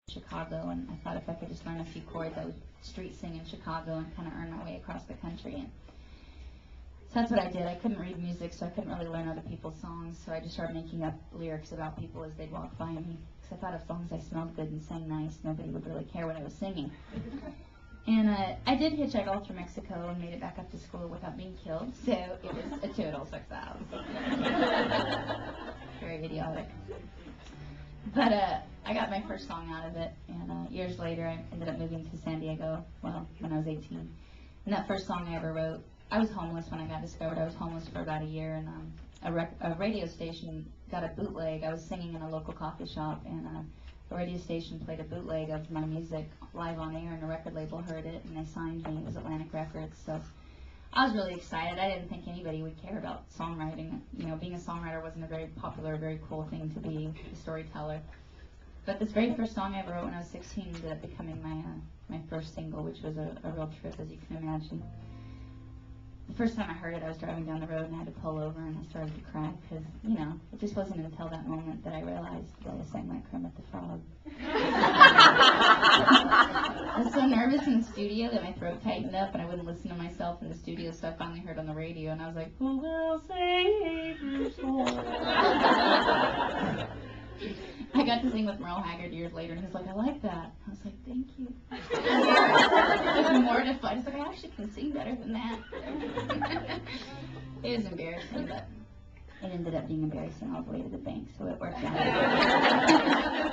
Chicago, and I thought if I could just learn a few chords, I would street sing in Chicago and kind of earn my way across the country. And so that's what I did. I couldn't read music, so I couldn't really learn other people's songs, so I just started making up lyrics about people as they'd walk by me. Because I thought as long as I smelled good and sang nice, nobody would really care what I was singing. And I did hitchhike all through Mexico and made it back up to school without being killed, so it was a total success. Very idiotic. But I got my first song out of it, and years later I ended up moving to San Diego, well, when I was 18. And that first song I ever wrote, I was homeless when I got discovered. I was homeless for about a year, and a radio station got a bootleg. I was singing in a local coffee shop, and the radio station played a bootleg of my music live on air, and a record label heard it, and they signed me. It was Atlantic Records, so I was really excited. I didn't think anybody would care about songwriting. You know, being a songwriter wasn't a very popular, very cool thing to be, a storyteller. But this very first song I ever wrote when I was 16 ended up becoming my first single, which was a real trip, as you can imagine. The first time I heard it, I was driving down the road and I had to pull over, and I started to cry because, you know, it just wasn't until that moment that I realized that I sang like Kermit the Frog. I was so nervous in the studio that my throat tightened up and I wouldn't listen to myself in the studio, so I finally heard on the radio, and I was like, who will save your soul? I got to sing with Merle Haggard years later, and he was like, I like that. I was like, thank you. I was mortified. I was like, I actually can sing better than that. It was embarrassing, but it ended up being embarrassing all the way to the bank, so it worked out.